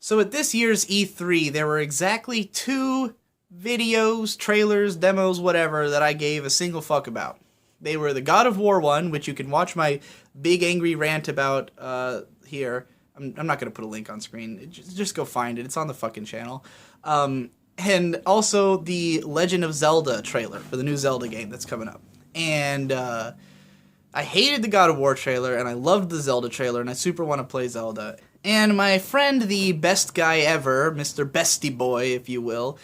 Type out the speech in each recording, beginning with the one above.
So at this year's E3, there were exactly 2 videos, trailers, demos, whatever, that I gave a single fuck about. They were the God of War one, which you can watch my big angry rant about here. I'm not going to put a link on screen. Just go find it. It's on the fucking channel. And also the Legend of Zelda trailer for the new Zelda game that's coming up. And I hated the God of War trailer, and I loved the Zelda trailer, and I super want to play Zelda. And my friend, the best guy ever, Mr. Bestie Boy, if you will,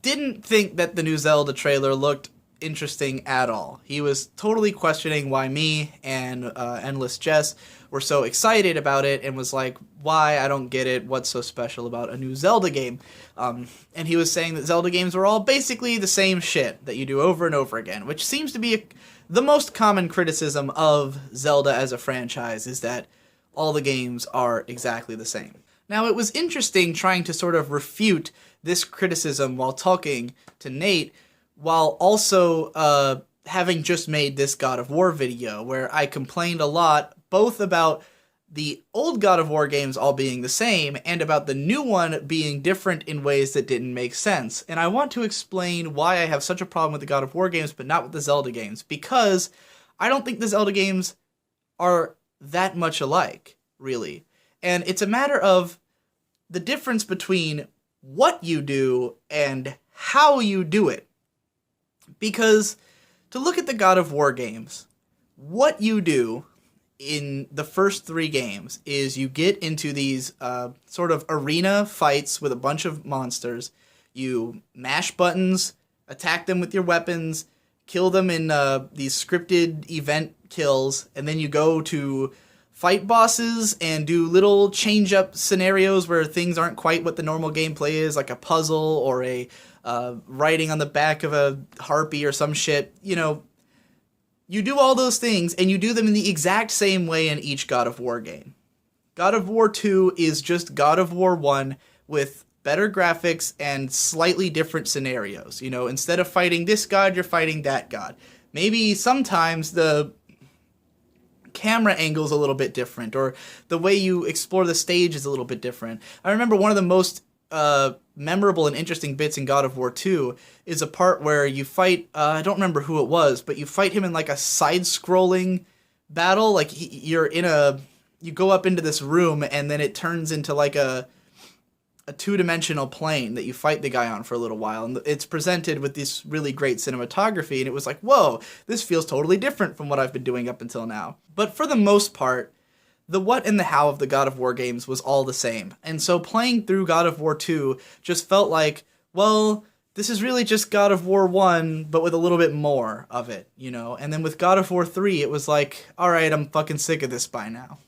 didn't think that the new Zelda trailer looked interesting at all. He was totally questioning why me and Endless Jess were so excited about it, and was like, why? I don't get it. What's so special about a new Zelda game? And he was saying that Zelda games were all basically the same shit that you do over and over again, which seems to be the most common criticism of Zelda as a franchise, is that all the games are exactly the same. Now, it was interesting trying to sort of refute this criticism while talking to Nate, while also having just made this God of War video, where I complained a lot, both about the old God of War games all being the same, and about the new one being different in ways that didn't make sense. And I want to explain why I have such a problem with the God of War games, but not with the Zelda games, because I don't think the Zelda games are that much alike, really. And it's a matter of the difference between what you do and how you do it. Because to look at the God of War games, what you do in the first 3 games is you get into these sort of arena fights with a bunch of monsters. You mash buttons, attack them with your weapons, kill them in these scripted event kills, and then you go to fight bosses and do little change-up scenarios where things aren't quite what the normal gameplay is, like a puzzle or a writing on the back of a harpy or some shit. You know, you do all those things, and you do them in the exact same way in each God of War game. God of War 2 is just God of War 1 with better graphics and slightly different scenarios. You know, instead of fighting this god, you're fighting that god. Maybe sometimes the camera angle's a little bit different, or the way you explore the stage is a little bit different. I remember one of the most memorable and interesting bits in God of War 2 is a part where you fight, I don't remember who it was, but you fight him in like a side-scrolling battle. Like you go up into this room, and then it turns into like a 2-dimensional plane that you fight the guy on for a little while, and it's presented with this really great cinematography, and it was like, whoa, this feels totally different from what I've been doing up until now. But for the most part, the what and the how of the God of War games was all the same, and so playing through God of War 2 just felt like, well, this is really just God of War 1, but with a little bit more of it, you know? And then with God of War 3, it was like, alright, I'm fucking sick of this by now.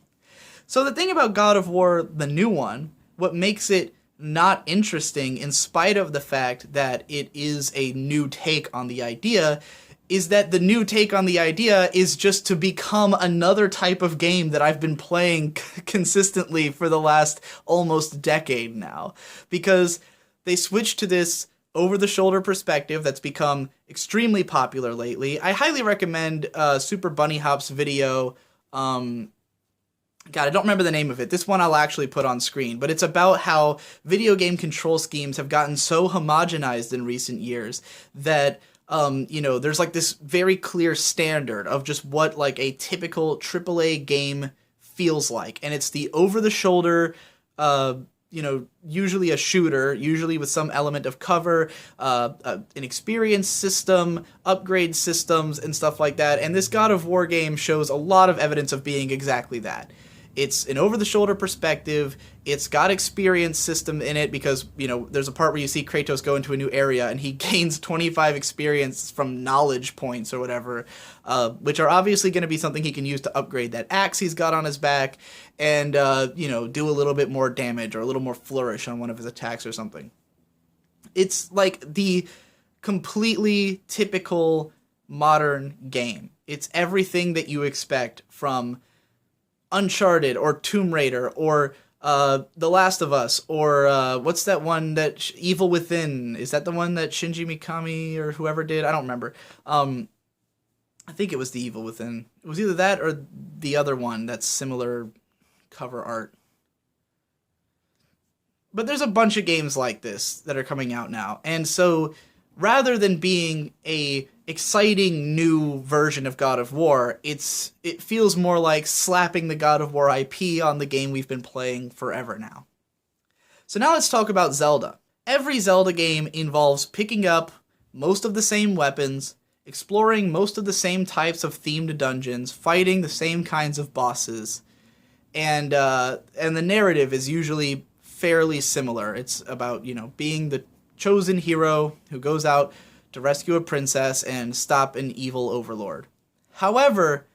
So the thing about God of War, the new one, what makes it not interesting, in spite of the fact that it is a new take on the idea, is that the new take on the idea is just to become another type of game that I've been playing consistently for the last almost decade now. Because they switched to this over-the-shoulder perspective that's become extremely popular lately. I highly recommend Super Bunny Hop's video, God, I don't remember the name of it. This one I'll actually put on screen, but it's about how video game control schemes have gotten so homogenized in recent years that, you know, there's like this very clear standard of just what like a typical AAA game feels like. And it's the over-the-shoulder, you know, usually a shooter, usually with some element of cover, an experience system, upgrade systems, and stuff like that. And this God of War game shows a lot of evidence of being exactly that. It's an over-the-shoulder perspective. It's got experience system in it because, you know, there's a part where you see Kratos go into a new area and he gains 25 experience from knowledge points or whatever, which are obviously going to be something he can use to upgrade that axe he's got on his back and, you know, do a little bit more damage or a little more flourish on one of his attacks or something. It's like the completely typical modern game. It's everything that you expect from Uncharted or Tomb Raider or The Last of Us or what's that one that Evil Within? Is that the one that Shinji Mikami or whoever did? I don't remember. I think it was the Evil Within. It was either that or the other one that's similar cover art. But there's a bunch of games like this that are coming out now. And so rather than being a exciting new version of God of War, it feels more like slapping the God of War IP on the game we've been playing forever now. So now let's talk about Zelda. Every Zelda game involves picking up most of the same weapons, exploring most of the same types of themed dungeons, fighting the same kinds of bosses, and the narrative is usually fairly similar. It's about, being the chosen hero who goes out to rescue a princess and stop an evil overlord. However,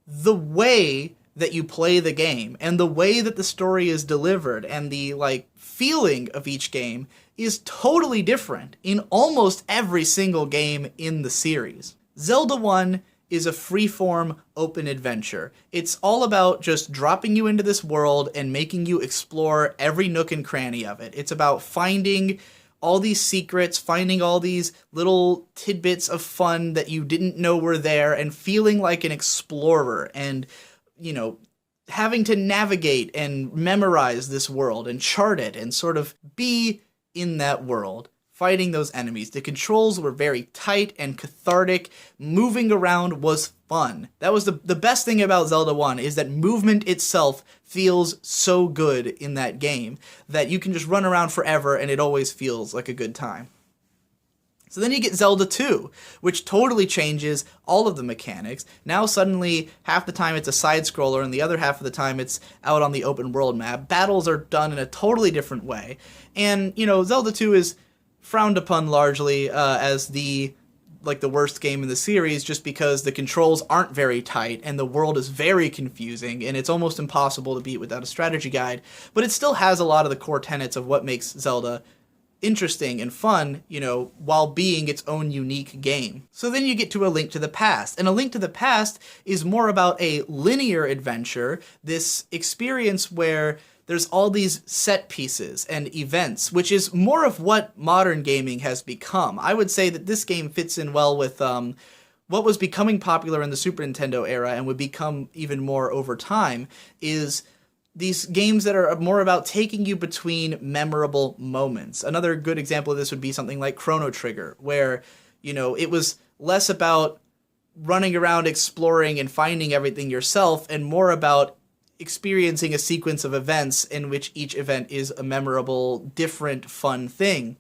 the way that you play the game and the way that the story is delivered and the feeling of each game is totally different in almost every single game in the series. Zelda 1 is a freeform open adventure. It's all about just dropping you into this world and making you explore every nook and cranny of it. It's about finding all these secrets, finding all these little tidbits of fun that you didn't know were there, and feeling like an explorer and, having to navigate and memorize this world and chart it and sort of be in that world, fighting those enemies. The controls were very tight and cathartic. Moving around was fun. That was the best thing about Zelda 1, is that movement itself feels so good in that game that you can just run around forever and it always feels like a good time. So then you get Zelda 2, which totally changes all of the mechanics. Now suddenly, half the time it's a side-scroller, and the other half of the time it's out on the open world map. Battles are done in a totally different way. And, Zelda 2 is frowned upon largely as the worst game in the series, just because the controls aren't very tight and the world is very confusing and it's almost impossible to beat without a strategy guide. But it still has a lot of the core tenets of what makes Zelda interesting and fun, while being its own unique game. So then you get to A Link to the Past. And A Link to the Past is more about a linear adventure, this experience where there's all these set pieces and events, which is more of what modern gaming has become. I would say that this game fits in well with what was becoming popular in the Super Nintendo era and would become even more over time, is these games that are more about taking you between memorable moments. Another good example of this would be something like Chrono Trigger, where, it was less about running around exploring and finding everything yourself and more about experiencing a sequence of events in which each event is a memorable, different, fun thing.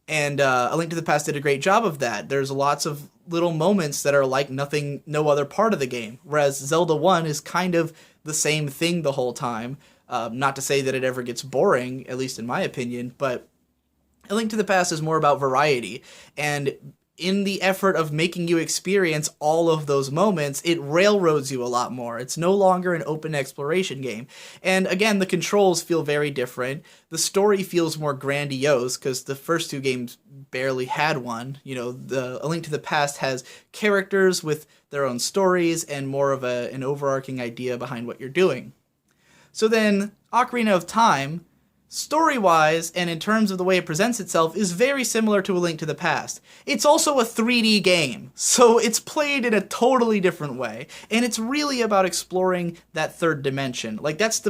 And A Link to the Past did a great job of that. There's lots of little moments that are like no other part of the game, whereas Zelda 1 is kind of the same thing the whole time. Not to say that it ever gets boring, at least in my opinion, but A Link to the Past is more about variety, and in the effort of making you experience all of those moments, it railroads you a lot more. It's no longer an open exploration game. And again, the controls feel very different. The story feels more grandiose, because the first two games barely had one. A Link to the Past has characters with their own stories and more of an overarching idea behind what you're doing. So then, Ocarina of Time, story-wise, and in terms of the way it presents itself, is very similar to A Link to the Past. It's also a 3D game, so it's played in a totally different way, and it's really about exploring that third dimension. That's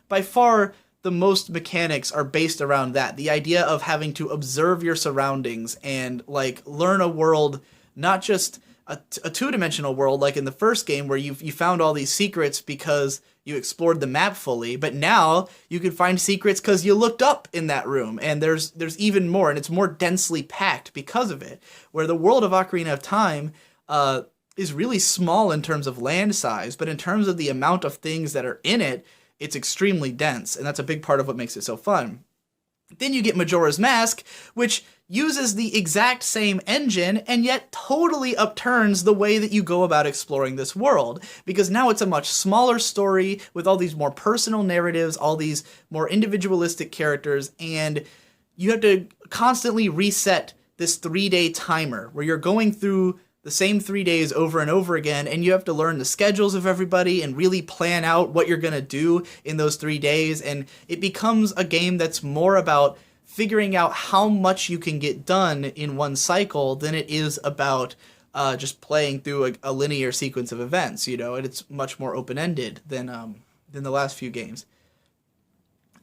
by far the most mechanics are based around that. The idea of having to observe your surroundings and, learn a world, not just a two-dimensional world like in the first game where you found all these secrets because you explored the map fully, but now you can find secrets because you looked up in that room, and there's even more, and it's more densely packed because of it, where the world of Ocarina of Time is really small in terms of land size, but in terms of the amount of things that are in it, it's extremely dense, and that's a big part of what makes it so fun. Then you get Majora's Mask, which uses the exact same engine and yet totally upturns the way that you go about exploring this world, because now it's a much smaller story with all these more personal narratives, all these more individualistic characters, and you have to constantly reset this 3-day timer where you're going through the same 3 days over and over again, and you have to learn the schedules of everybody and really plan out what you're going to do in those 3 days, and it becomes a game that's more about figuring out how much you can get done in one cycle than it is about just playing through a linear sequence of events, and it's much more open-ended than the last few games.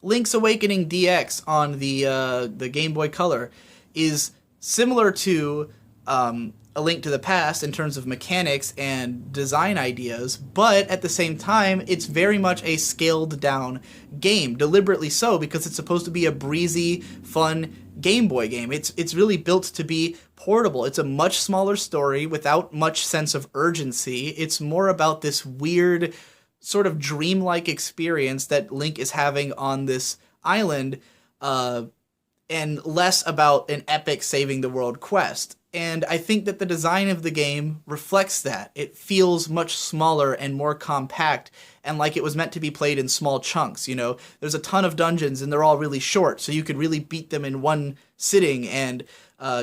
Link's Awakening DX on the Game Boy Color is similar to A Link to the Past in terms of mechanics and design ideas, but at the same time, it's very much a scaled down game, deliberately so, because it's supposed to be a breezy, fun Game Boy game. It's really built to be portable. It's a much smaller story without much sense of urgency. It's more about this weird, sort of dreamlike experience that Link is having on this island, and less about an epic saving the world quest. And I think that the design of the game reflects that. It feels much smaller and more compact, and like it was meant to be played in small chunks, you know? There's a ton of dungeons, and they're all really short, so you could really beat them in one sitting and,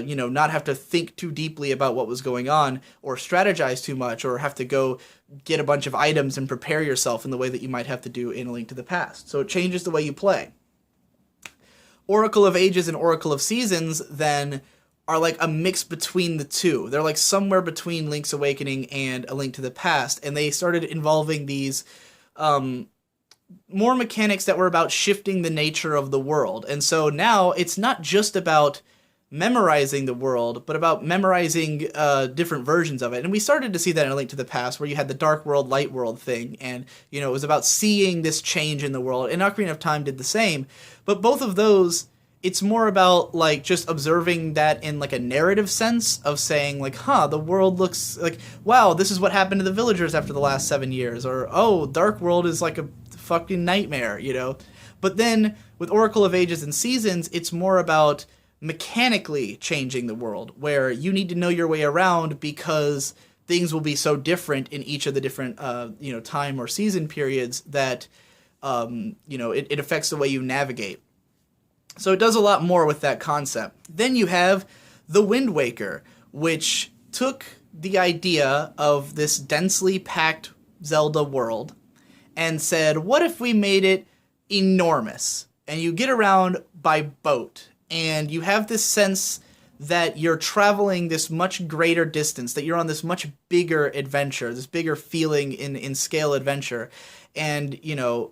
you know, not have to think too deeply about what was going on, or strategize too much, or have to go get a bunch of items and prepare yourself in the way that you might have to do in A Link to the Past. So it changes the way you play. Oracle of Ages and Oracle of Seasons, then, are like a mix between the two. They're like somewhere between Link's Awakening and A Link to the Past, and they started involving these more mechanics that were about shifting the nature of the world. And so now it's not just about memorizing the world, but about memorizing different versions of it. And we started to see that in A Link to the Past, where you had the dark world, light world thing, and, you know, it was about seeing this change in the world. And Ocarina of Time did the same. But both of those, it's more about, like, just observing that in, like, a narrative sense of saying, like, huh, the world looks like, wow, this is what happened to the villagers after the last 7 years, or, oh, Dark World is like a fucking nightmare, you know? But then, with Oracle of Ages and Seasons, it's more about mechanically changing the world, where you need to know your way around because things will be so different in each of the different, you know, time or season periods that, you know, it affects the way you navigate. So it does a lot more with that concept. Then you have The Wind Waker, which took the idea of this densely packed Zelda world and said, what if we made it enormous? And you get around by boat, and you have this sense that you're traveling this much greater distance, that you're on this much bigger adventure, this bigger feeling in scale adventure. And, you know,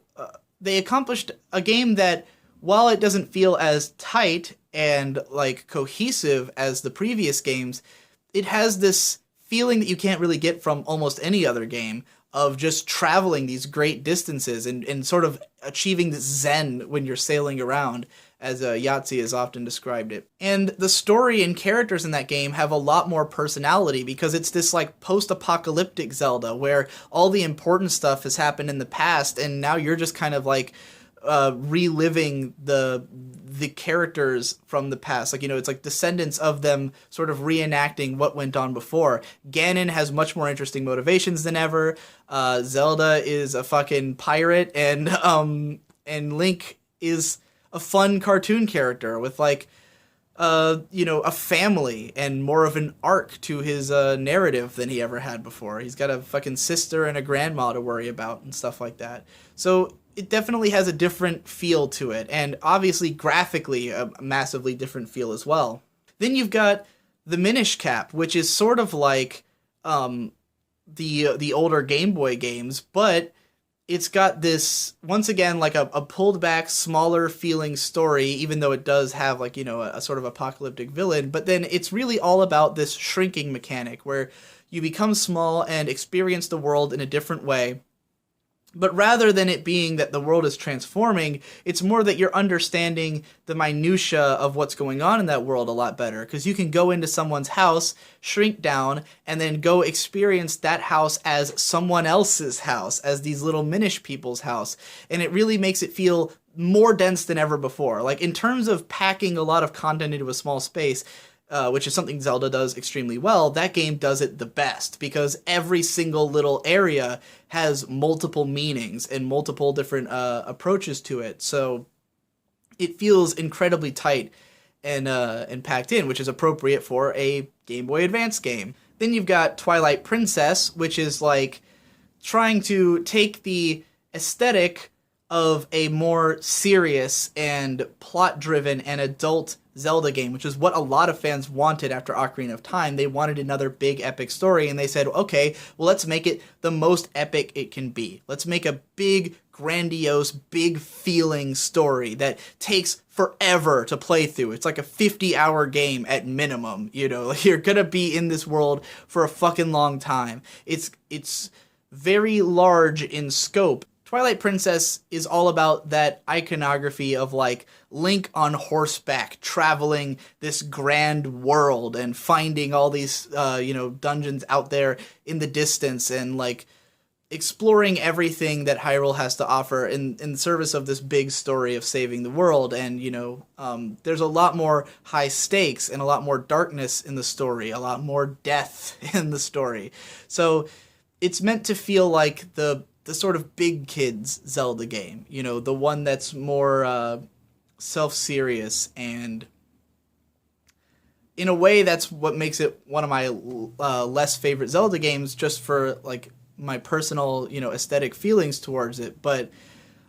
they accomplished a game that, while it doesn't feel as tight and, like, cohesive as the previous games, it has this feeling that you can't really get from almost any other game of just traveling these great distances and sort of achieving this zen when you're sailing around, as Yahtzee has often described it. And the story and characters in that game have a lot more personality, because it's this, like, post-apocalyptic Zelda where all the important stuff has happened in the past, and now you're just kind of, like, reliving the characters from the past. Like, you know, it's like descendants of them sort of reenacting what went on before. Ganon has much more interesting motivations than ever. Zelda is a fucking pirate, and Link is a fun cartoon character with, like, you know, a family and more of an arc to his narrative than he ever had before. He's got a fucking sister and a grandma to worry about and stuff like that. So it definitely has a different feel to it, and obviously graphically a massively different feel as well. Then you've got the Minish Cap, which is sort of like the older Game Boy games, but it's got this, once again, like a pulled back, smaller feeling story, even though it does have, like, you know, a sort of apocalyptic villain. But then it's really all about this shrinking mechanic where you become small and experience the world in a different way. But rather than it being that the world is transforming, it's more that you're understanding the minutia of what's going on in that world a lot better. Because you can go into someone's house, shrink down, and then go experience that house as someone else's house, as these little Minish people's house. And it really makes it feel more dense than ever before. Like, in terms of packing a lot of content into a small space, which is something Zelda does extremely well, that game does it the best, because every single little area has multiple meanings and multiple different approaches to it. So it feels incredibly tight and packed in, which is appropriate for a Game Boy Advance game. Then you've got Twilight Princess, which is like trying to take the aesthetic of a more serious and plot-driven and adult Zelda game, which is what a lot of fans wanted after Ocarina of Time. They wanted another big epic story, and they said, okay, well, let's make it the most epic it can be. Let's make a big, grandiose, big feeling story that takes forever to play through. It's like a 50-hour game at minimum, you know? You're gonna be in this world for a fucking long time. It's very large in scope. Twilight Princess is all about that iconography of like Link on horseback traveling this grand world and finding all these dungeons out there in the distance and like exploring everything that Hyrule has to offer in service of this big story of saving the world. And there's a lot more high stakes and a lot more darkness in the story, a lot more death in the story. So it's meant to feel like the sort of big kids Zelda game, the one that's more self-serious, and in a way that's what makes it one of my less favorite Zelda games, just for like my personal aesthetic feelings towards it. But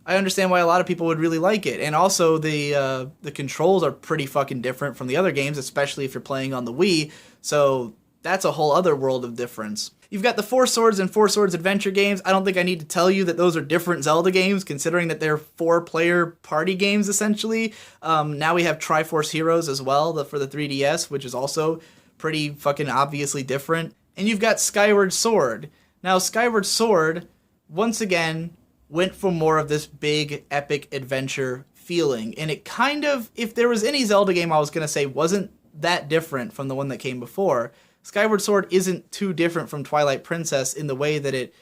I understand why a lot of people would really like it. And also the controls are pretty fucking different from the other games, especially if you're playing on the Wii, so that's a whole other world of difference. You've got the Four Swords and Four Swords Adventure games. I don't think I need to tell you that those are different Zelda games, considering that they're 4-player party games, essentially. Now we have Triforce Heroes as well, for the 3DS, which is also pretty fucking obviously different. And you've got Skyward Sword. Now, Skyward Sword, once again, went for more of this big, epic adventure feeling. And it kind of, if there was any Zelda game I was going to say wasn't that different from the one that came before, Skyward Sword isn't too different from Twilight Princess in the way that it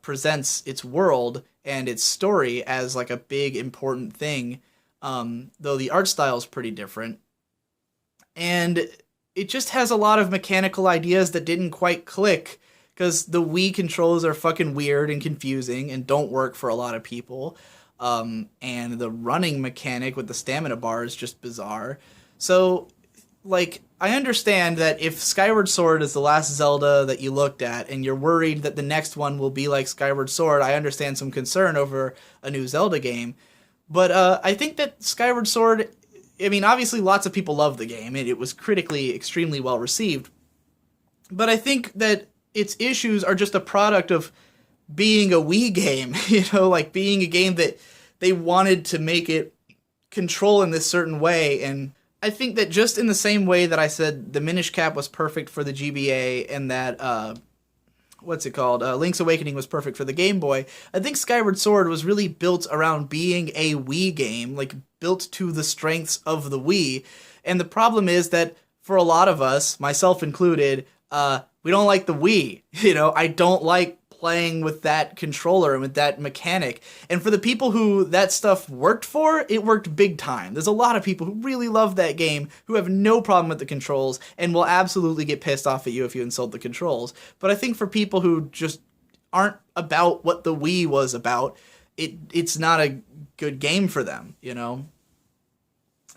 presents its world and its story as like a big important thing, though the art style is pretty different. And it just has a lot of mechanical ideas that didn't quite click, because the Wii controls are fucking weird and confusing and don't work for a lot of people. And the running mechanic with the stamina bar is just bizarre. So, like, I understand that if Skyward Sword is the last Zelda that you looked at and you're worried that the next one will be like Skyward Sword, I understand some concern over a new Zelda game. But I think that Skyward Sword, I mean, obviously lots of people love the game, and it was critically extremely well received. But I think that its issues are just a product of being a Wii game, like being a game that they wanted to make it control in this certain way. And I think that just in the same way that I said the Minish Cap was perfect for the GBA and that, Link's Awakening was perfect for the Game Boy, I think Skyward Sword was really built around being a Wii game, like built to the strengths of the Wii. And the problem is that for a lot of us, myself included, we don't like the Wii. I don't like playing with that controller and with that mechanic. And for the people who that stuff worked for, it worked big time. There's a lot of people who really love that game, who have no problem with the controls, and will absolutely get pissed off at you if you insult the controls. But I think for people who just aren't about what the Wii was about, it's not a good game for them,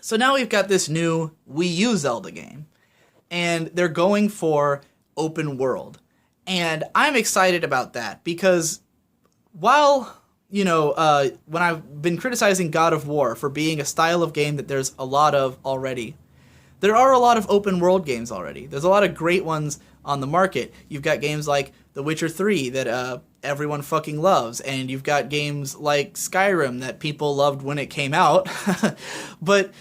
So now we've got this new Wii U Zelda game, and they're going for open world. And I'm excited about that because while, when I've been criticizing God of War for being a style of game that there's a lot of already, there are a lot of open world games already. There's a lot of great ones on the market. You've got games like The Witcher 3 that everyone fucking loves, and you've got games like Skyrim that people loved when it came out. But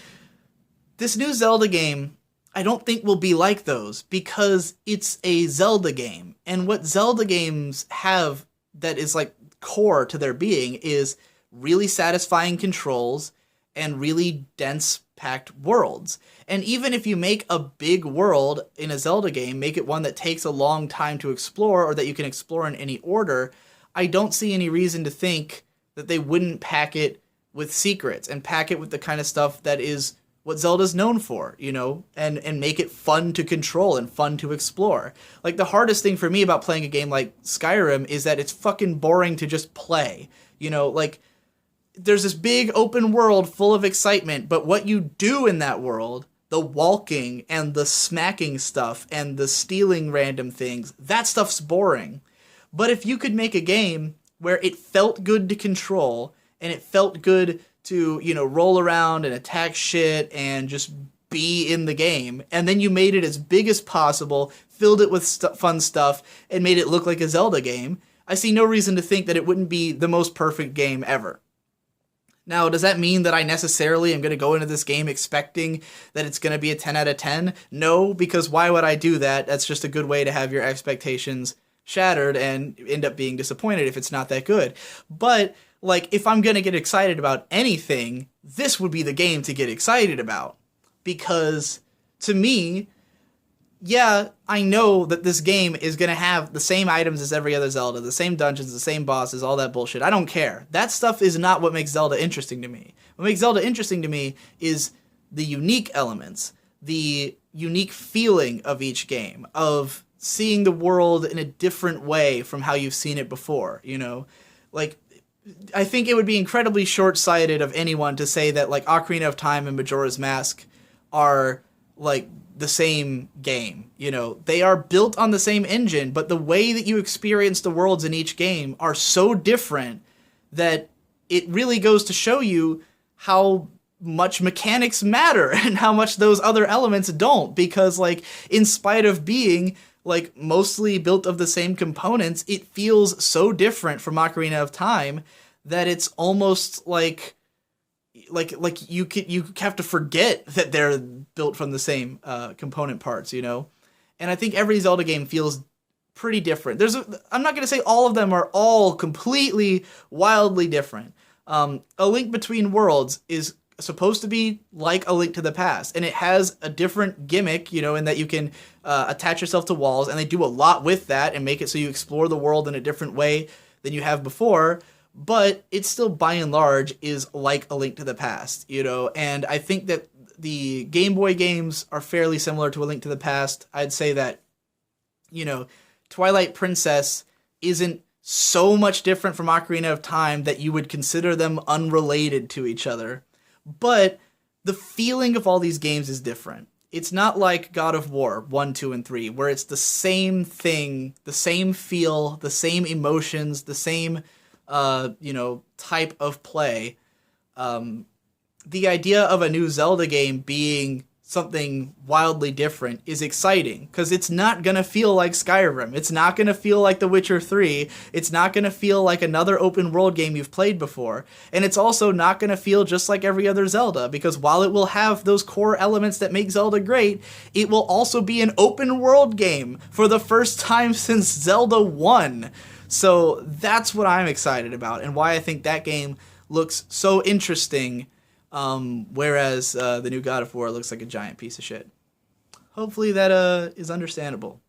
this new Zelda game, I don't think will be like those, because it's a Zelda game. And what Zelda games have that is like core to their being is really satisfying controls and really dense packed worlds. And even if you make a big world in a Zelda game, make it one that takes a long time to explore or that you can explore in any order, I don't see any reason to think that they wouldn't pack it with secrets and pack it with the kind of stuff that is what Zelda's known for, and make it fun to control and fun to explore. Like, the hardest thing for me about playing a game like Skyrim is that it's fucking boring to just play. Like, there's this big open world full of excitement, but what you do in that world, the walking and the smacking stuff and the stealing random things, that stuff's boring. But if you could make a game where it felt good to control and it felt good to, roll around and attack shit and just be in the game, and then you made it as big as possible, filled it with fun stuff, and made it look like a Zelda game, I see no reason to think that it wouldn't be the most perfect game ever. Now, does that mean that I necessarily am going to go into this game expecting that it's going to be a 10 out of 10? No, because why would I do that? That's just a good way to have your expectations shattered and end up being disappointed if it's not that good. But, like, if I'm going to get excited about anything, this would be the game to get excited about. Because, to me, yeah, I know that this game is going to have the same items as every other Zelda, the same dungeons, the same bosses, all that bullshit. I don't care. That stuff is not what makes Zelda interesting to me. What makes Zelda interesting to me is the unique elements, the unique feeling of each game, of seeing the world in a different way from how you've seen it before, you know? Like, I think it would be incredibly short-sighted of anyone to say that, like, Ocarina of Time and Majora's Mask are, like, the same game. You know, they are built on the same engine, but the way that you experience the worlds in each game are so different that it really goes to show you how much mechanics matter and how much those other elements don't, because, like, in spite of being, like, mostly built of the same components, it feels so different from Ocarina of Time that it's almost like you have to forget that they're built from the same component parts, you know? And I think every Zelda game feels pretty different. I'm not going to say all of them are all completely, wildly different. A Link Between Worlds is supposed to be like A Link to the Past, and it has a different gimmick, you know, in that you can attach yourself to walls, and they do a lot with that and make it so you explore the world in a different way than you have before. But it still, by and large, is like A Link to the Past, you know? And I think that the Game Boy games are fairly similar to A Link to the Past. I'd say that, you know, Twilight Princess isn't so much different from Ocarina of Time that you would consider them unrelated to each other. But the feeling of all these games is different. It's not like God of War 1, 2, and 3, where it's the same thing, the same feel, the same emotions, the same you know, type of play. The idea of a new Zelda game being something wildly different is exciting, because it's not going to feel like Skyrim. It's not going to feel like The Witcher 3. It's not going to feel like another open world game you've played before. And it's also not going to feel just like every other Zelda, because while it will have those core elements that make Zelda great, it will also be an open world game for the first time since Zelda 1. So that's what I'm excited about, and why I think that game looks so interesting, whereas the new God of War looks like a giant piece of shit. Hopefully that is understandable.